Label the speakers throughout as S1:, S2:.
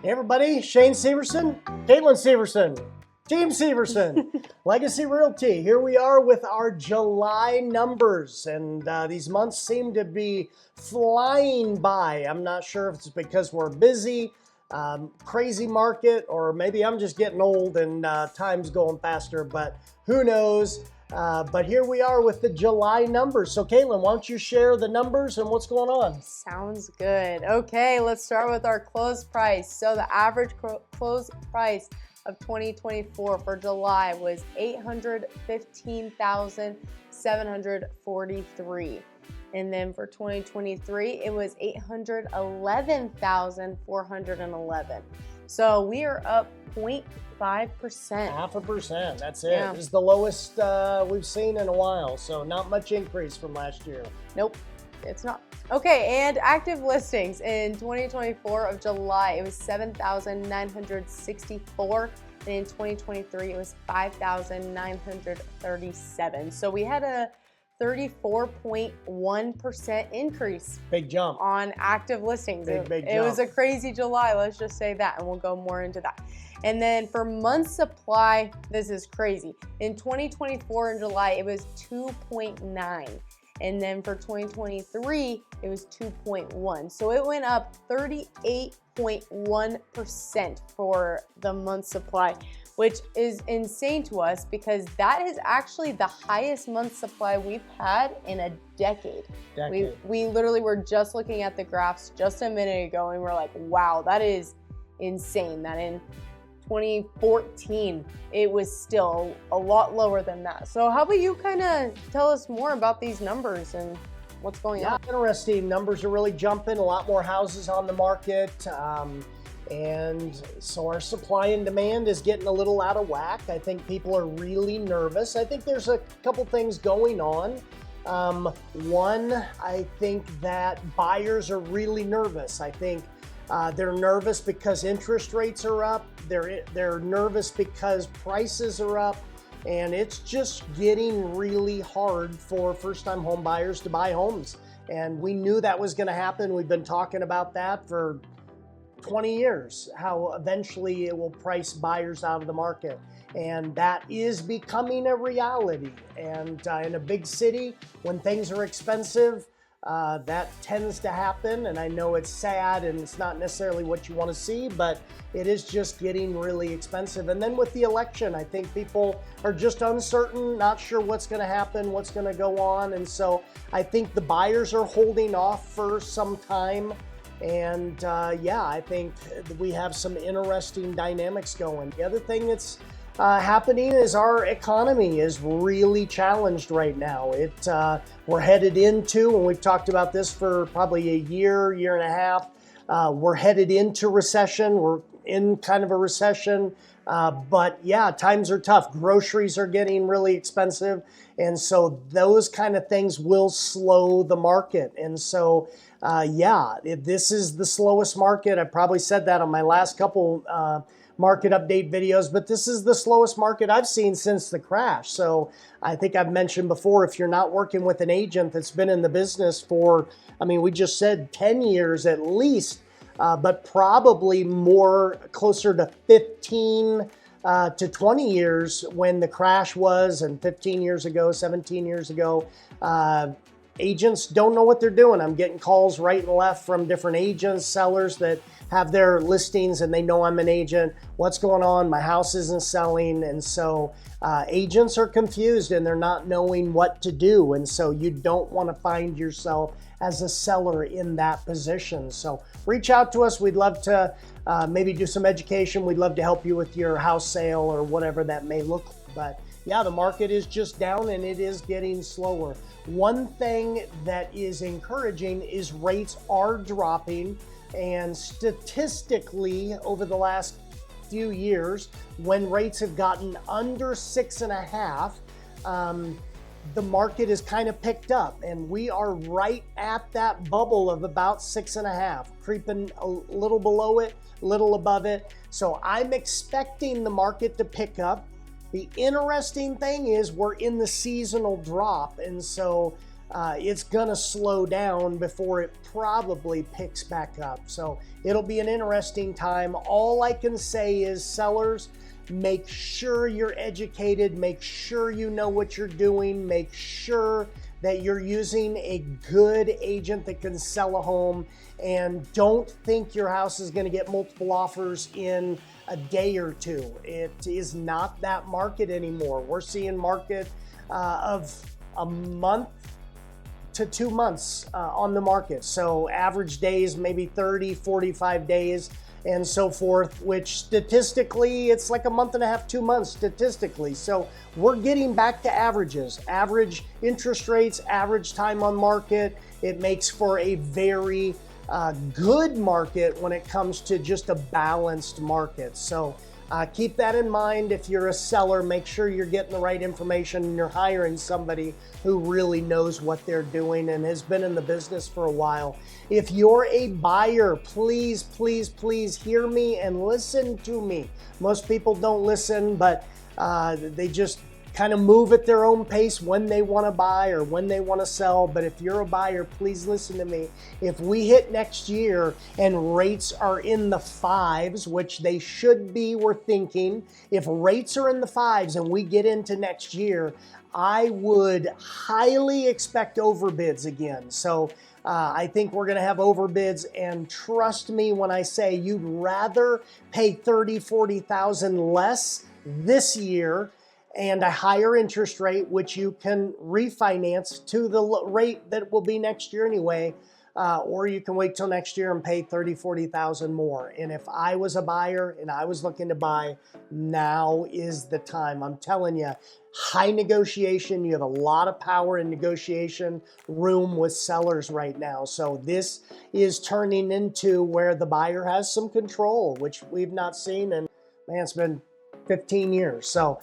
S1: Hey everybody, Shane Severson, Caitlin Severson, Team Severson, Legacy Realty. Here we are with our July numbers, and these months seem to be flying by. I'm not sure if it's because we're busy, crazy market, or maybe I'm just getting old and time's going faster, but who knows? But here we are with the July numbers. So Caitlin, why don't you share the numbers and what's going on?
S2: Sounds good. Okay, let's start with our close price. So the average close price of 2024 for July was $815,743. And then for 2023, it was $811,411. So we are up 0.5%.
S1: 0.5%. That's it.
S2: Yeah.
S1: This is the lowest we've seen in a while. So not much increase from last year.
S2: Nope, it's not. Okay, and active listings in 2024 of July, it was 7,964. And in 2023, it was 5,937. So we had a 34.1% increase.
S1: Big jump.
S2: On active listings.
S1: Big
S2: It
S1: jump.
S2: was a crazy July, let's just say that, and we'll go more into that. And then for month supply, this is crazy. In 2024 in July, it was 2.9. And then for 2023, it was 2.1. So it went up 38.1% for the month supply, which is insane to us because that is actually the highest month supply we've had in a decade. We literally were just looking at the graphs just a minute ago and we're like, wow, that is insane. That in 2014, it was still a lot lower than that. So how about you kind of tell us more about these numbers and what's going on?
S1: Interesting. Numbers are really jumping. A lot more houses on the market. And so our supply and demand is getting a little out of whack. I think people are really nervous. I think there's a couple things going on. One, I think that buyers are really nervous. I think they're nervous because interest rates are up. They're nervous because prices are up. And it's just getting really hard for first-time home buyers to buy homes. And we knew that was going to happen. We've been talking about that for 20 years, how eventually it will price buyers out of the market. And that is becoming a reality. And in a big city, when things are expensive, that tends to happen. And I know it's sad and it's not necessarily what you want to see, but it is just getting really expensive. And then with the election, I think people are just uncertain, not sure what's going to happen, what's going to go on. And so I think the buyers are holding off for some time. And I think we have some interesting dynamics going. The other thing that's happening is our economy is really challenged right now. We're headed into, and we've talked about this for probably a year and a half, we're headed into recession. We're in kind of a recession. But yeah, times are tough. Groceries are getting really expensive. And so those kind of things will slow the market. And so, this is the slowest market. I probably said that on my last couple market update videos, but this is the slowest market I've seen since the crash. So I think I've mentioned before, if you're not working with an agent that's been in the business for, we just said 10 years at least, but probably more closer to 15 to 20 years when the crash was, and 15 years ago, 17 years ago, agents don't know what they're doing. I'm getting calls right and left from different agents, sellers that have their listings and they know I'm an agent. What's going on? My house isn't selling. And so agents are confused and they're not knowing what to do. And so you don't want to find yourself as a seller in that position. So reach out to us. We'd love to maybe do some education. We'd love to help you with your house sale or whatever that may look like. But yeah, the market is just down and it is getting slower. One thing that is encouraging is rates are dropping, and statistically over the last few years, when rates have gotten under 6.5, the market is kind of picked up, and we are right at that bubble of about 6.5, creeping a little below it, a little above it. So I'm expecting the market to pick up. The interesting thing is we're in the seasonal drop, and so it's gonna slow down before it probably picks back up. So it'll be an interesting time. All I can say is, sellers, make sure you're educated, make sure you know what you're doing, make sure that you're using a good agent that can sell a home, and don't think your house is going to get multiple offers in a day or two. It is not that market anymore. We're seeing market of a month to 2 months on the market. So average days, maybe 30, 45 days and so forth, which statistically, it's like a month and a half, 2 months statistically. So we're getting back to averages, average interest rates, average time on market. It makes for a very good market when it comes to just a balanced market. So keep that in mind. If you're a seller, make sure you're getting the right information and you're hiring somebody who really knows what they're doing and has been in the business for a while. If you're a buyer, please, please, please hear me and listen to me. Most people don't listen, but they just kind of move at their own pace when they want to buy or when they want to sell. But if you're a buyer, please listen to me. If we hit next year and rates are in the 5s, which they should be, we're thinking, if rates are in the 5s and we get into next year, I would highly expect overbids again. So I think we're going to have overbids, and trust me when I say you'd rather pay $30,000, $40,000 less this year and a higher interest rate, which you can refinance to the rate that will be next year anyway, or you can wait till next year and pay $30,000, $40,000 more. And if I was a buyer and I was looking to buy, now is the time. I'm telling you, high negotiation. You have a lot of power in negotiation room with sellers right now. So this is turning into where the buyer has some control, which we've not seen. And man, it's been 15 years. So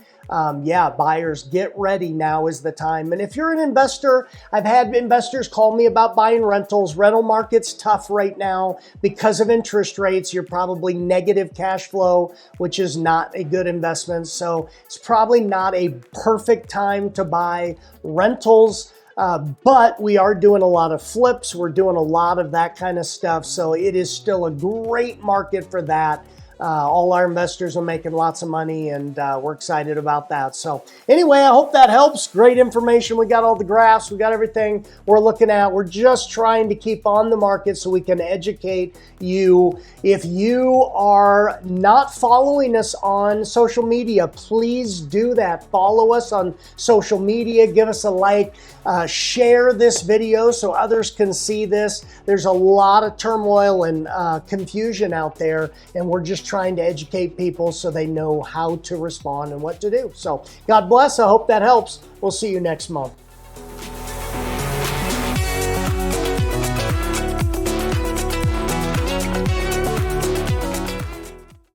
S1: yeah, buyers, get ready. Now is the time. And if you're an investor, I've had investors call me about buying rentals. Rental market's tough right now because of interest rates. You're probably negative cash flow, which is not a good investment. So it's probably not a perfect time to buy rentals. But we are doing a lot of flips. We're doing a lot of that kind of stuff. So it is still a great market for that. All our investors are making lots of money, and we're excited about that. So anyway, I hope that helps. Great information. We got all the graphs. We got everything we're looking at. We're just trying to keep on the market so we can educate you. If you are not following us on social media, please do that. Follow us on social media. Give us a like. Share this video so others can see this. There's a lot of turmoil and confusion out there, and we're just trying to educate people so they know how to respond and what to do. So God bless. I hope that helps. We'll see you next month.